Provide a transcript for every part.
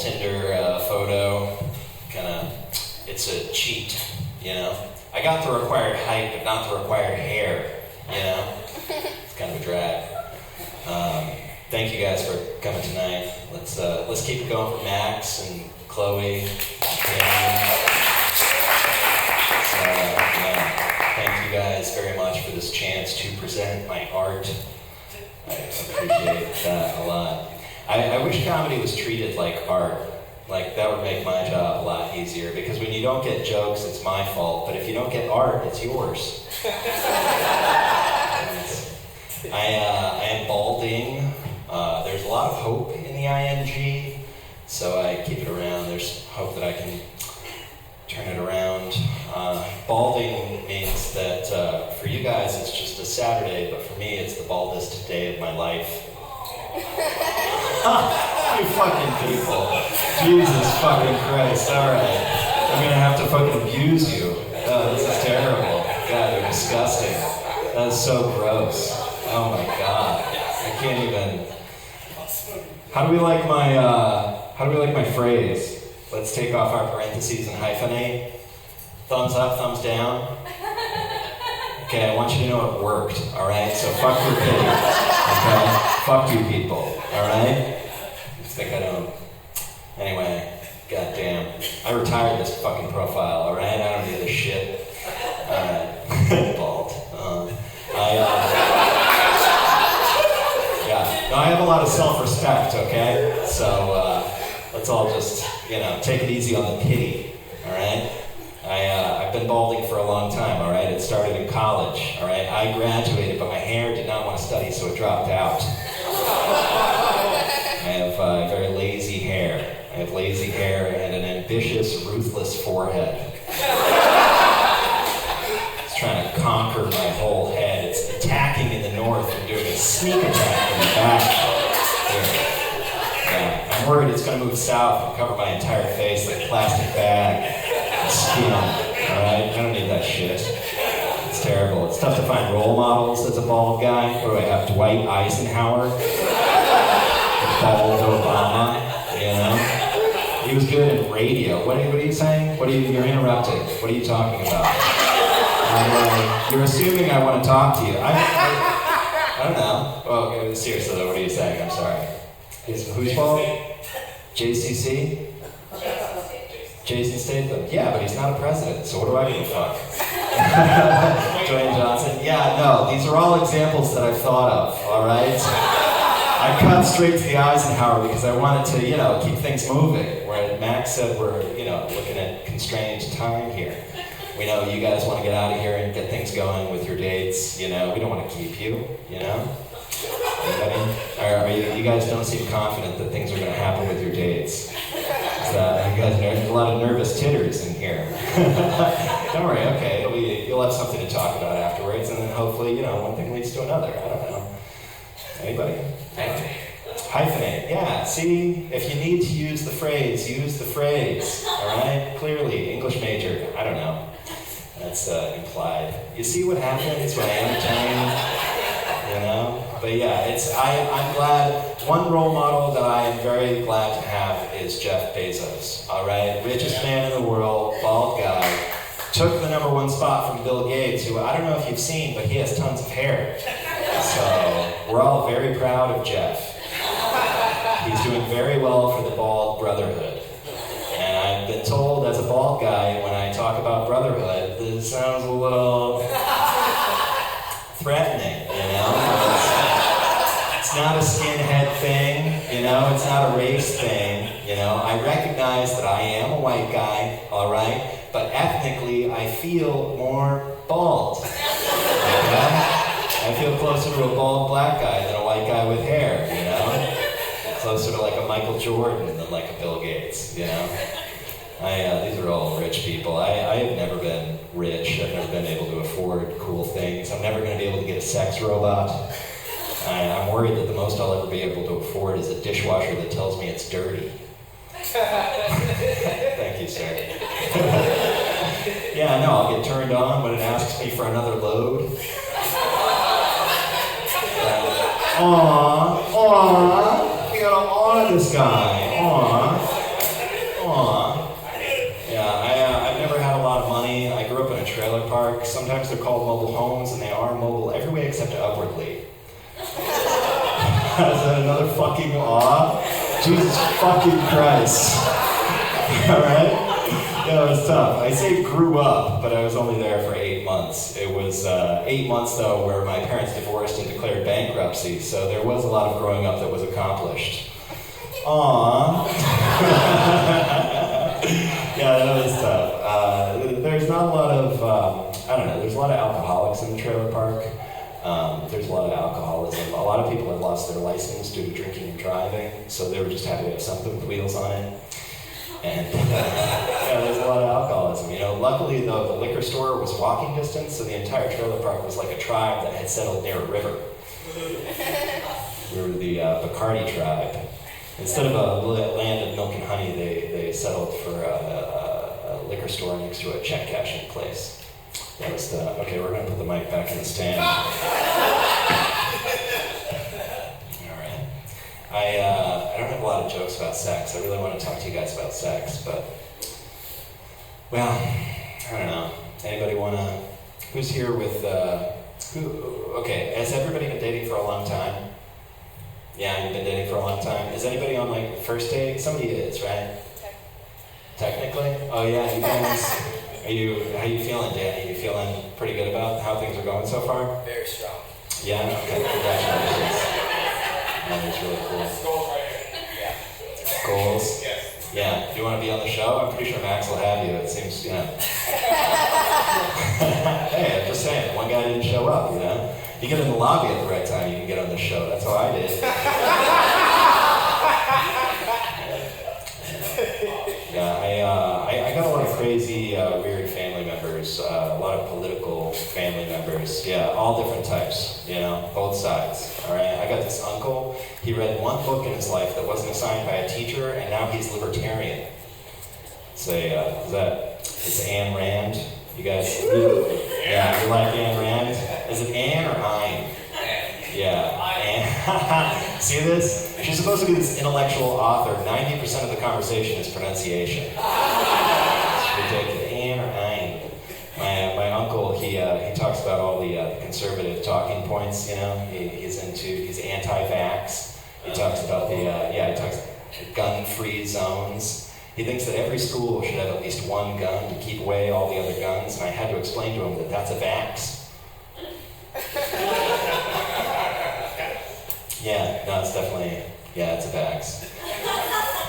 Tinder photo. It's a cheat, you know? I got the required height, but not the required hair, you know? It's kind of a drag. Thank you guys for coming tonight. Let's keep it going for Max and Chloe. Thank you guys very much for this chance to present my art. I appreciate that a lot. I wish comedy was treated like art. Like, that would make my job a lot easier, because when you don't get jokes, it's my fault, but if you don't get art, it's yours. I am balding. There's a lot of hope in the ing, so I keep it around. There's hope that I can turn it around. Balding means that for you guys it's just a Saturday, but for me it's the baldest day of my life. You fucking people. Jesus fucking Christ. Alright. I'm gonna have to fucking abuse you. Oh, this is terrible. God, you're disgusting. That is so gross. Oh my god. I can't even. How do we like my phrase? Let's take off our parentheses and hyphenate. Thumbs up, thumbs down. Okay, I want you to know it worked, alright? So fuck your pity. Okay? Fuck you people, alright? I think I don't. Anyway, goddamn. I retired this fucking profile, alright? I don't need this shit. Alright. Bald. Yeah. No, I have a lot of self-respect, okay? So, let's all just, take it easy on the pity, alright? I've been balding for a long time, alright? It started in college, alright? I graduated, but my hair did not want to study, so it dropped out. I have very lazy hair. I have lazy hair and an ambitious, ruthless forehead. It's trying to conquer my whole head. It's attacking in the north and doing a sneak attack in the back. Yeah, I'm worried it's going to move south and cover my entire face like a plastic bag. Skin, alright? I don't need that shit. It's terrible. It's tough to find role models as a bald guy. What do I have? Dwight Eisenhower? Bald Obama, He was good in radio. What are you saying? You're interrupting. What are you talking about? You're assuming I want to talk to you. I don't know. Well, seriously though, what are you saying? I'm sorry. Who's bald? JCC? Jason Statham. Yeah, but he's not a president, so what do I give a fuck? Dwayne Johnson. Yeah, no, these are all examples that I've thought of, alright? I cut straight to the Eisenhower because I wanted to, keep things moving. Where Max said we're, looking at constrained time here. We know you guys want to get out of here and get things going with your dates, we don't want to keep you, Anybody? Or you guys don't seem confident that things are going to happen with your dates. You guys are a lot of nervous titters in here. Don't worry, okay, you'll have something to talk about afterwards, and then hopefully, one thing leads to another. I don't know. Anybody? Hyphenate, yeah. See, if you need to use the phrase, alright? Clearly, English major, I don't know. That's implied. You see what happens when I entertain? But yeah, I'm glad. One role model that I am very glad to have is Jeff Bezos, alright? Richest man in the world, bald guy. Took the #1 spot from Bill Gates, who I don't know if you've seen, but he has tons of hair. So we're all very proud of Jeff. He's doing very well for the bald brotherhood. And I've been told as a bald guy, when I talk about brotherhood, this sounds a little threatening, It's not a skinhead thing, it's not a race thing, I recognize that I am a white guy, alright? But ethnically, I feel more bald, I feel closer to a bald black guy than a white guy with hair, Closer to like a Michael Jordan than like a Bill Gates, These are all rich people. I have never been rich. I've never been able to afford cool things. I'm never going to be able to get a sex robot. I'm worried that the most I'll ever be able to afford is a dishwasher that tells me it's dirty. Thank you, sir. Yeah, no, I'll get turned on when it asks me for another load. Aww, you gotta honor this guy. Aww. called mobile homes, and they are mobile every way except upwardly. Is that another fucking awe? Jesus fucking Christ. Alright? Yeah, it was tough. I say grew up, but I was only there for 8 months. It was 8 months, though, where my parents divorced and declared bankruptcy, so there was a lot of growing up that was accomplished. Aww. Yeah, that was tough. There's not a lot of, I don't know, there's a lot of alcoholics in the trailer park. There's a lot of alcoholism. A lot of people have lost their license due to drinking and driving, so they were just happy to have something with wheels on it. And yeah, there's a lot of alcoholism. You know, luckily though, the liquor store was walking distance, so the entire trailer park was like a tribe that had settled near a river. We were the Bacardi tribe. Instead of a land of milk and honey, they settled for a liquor store next to a check cashing place. That was the, okay, we're gonna put the mic back in the stand. I don't have a lot of jokes about sex. I really want to talk to you guys about sex, but, well, I don't know. Anybody want to, who's here with, okay, has everybody been dating for a long time? Yeah, you've been dating for a long time. Is anybody on, like, first date? Somebody is, right? Technically? Oh, yeah, you guys, how you feeling, Danny? You feeling pretty good about how things are going so far? Very strong. Yeah? Okay, congratulations. That's really cool. Goals right here. Yeah. Goals? Yes. Yeah. Do you want to be on the show? I'm pretty sure Max will have you. It seems, you know. Hey, I'm just saying, one guy didn't show up, you know? You get in the lobby at the right time, you can get on the show. That's how I did. Yeah, I got a lot of crazy, weird family members, a lot of political family members. Yeah, all different types, you know, both sides. All right, I got this uncle. He read one book in his life that wasn't assigned by a teacher, and now he's libertarian. It's Ayn Rand. You guys, yeah, you like Ayn Rand? Is it Ann or Ayn? Yeah, Ann. See this? She's supposed to be this intellectual author. 90% of the conversation is pronunciation. It's ridiculous. Ann or Ayn? My uncle, he talks about all the conservative talking points, you know. He's anti-vax. He talks about he talks gun-free zones. He thinks that every school should have at least one gun to keep away all the other guns, and I had to explain to him that that's a vax. Yeah, no, it's definitely, it's a vax.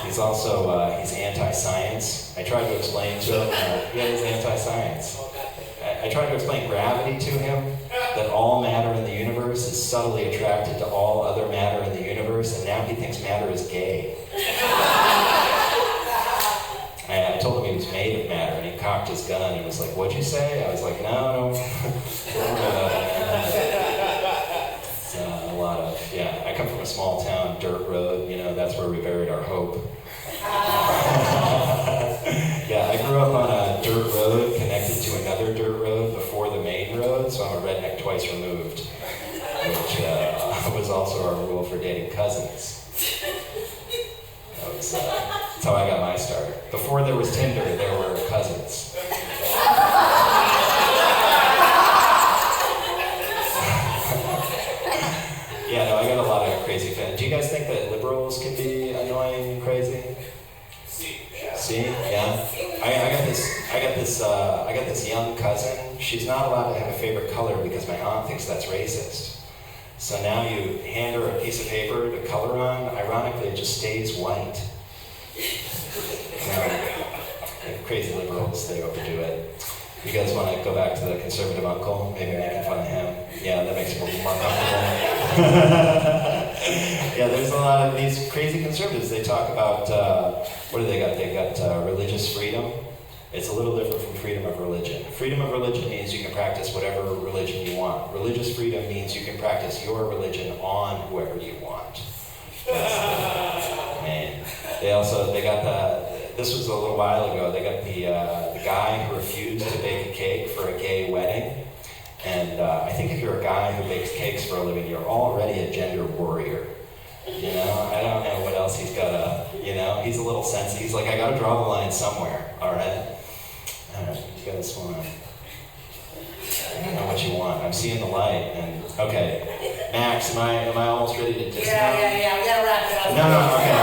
He's also, he's anti-science. I tried to explain to him, he's anti-science. I tried to explain gravity to him, that all matter in the universe is subtly attracted to all other matter in the universe, and now he thinks matter is gay. I told him he was made of matter, and he cocked his gun and was like, "What'd you say?" I was like, no. It's a lot of, I come from a small town, dirt road, you know, that's where we buried our hope. Yeah, I grew up on a dirt road connected to another dirt road before the main road, so I'm a redneck twice removed, which was also our rule for dating cousins. That's how I got my start. Before there was Tinder, there were cousins. Yeah, no, I got a lot of crazy fans. Do you guys think that liberals can be annoying and crazy? See? Yeah. I got this young cousin. She's not allowed to have a favorite color because my aunt thinks that's racist. So now you hand her a piece of paper to color on. Ironically, it just stays white. Crazy liberals, they overdo it. You guys want to go back to the conservative uncle? Maybe making fun of him? Yeah, that makes people more comfortable. Yeah, there's a lot of these crazy conservatives. They talk about, what do they got? They got religious freedom. It's a little different from freedom of religion. Freedom of religion means you can practice whatever religion you want. Religious freedom means you can practice your religion on whoever you want. Man, they got this was a little while ago, they got the guy who refused to bake a cake for a gay wedding. And I think if you're a guy who bakes cakes for a living, you're already a gender warrior. You know, I don't know what else he's got to, you know, he's a little sensitive. He's like, I got to draw the line somewhere, all right? You guys want to, I don't know what what you want. I'm seeing the light, and okay. Max, am I almost ready to dismount? Yeah. We gotta wrap it up. No, okay.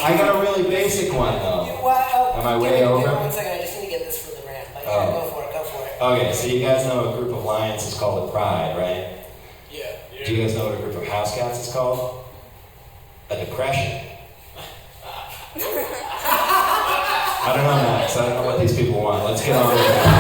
I got a really basic one though. Am I way over? 1 second, I just need to get this for the ramp. Like, yeah, go for it. Okay, so you guys know a group of lions is called a pride, right? Yeah. Do you guys know what a group of house cats is called? A depression. I don't know, Max. I don't know what these people want. Let's get on with it.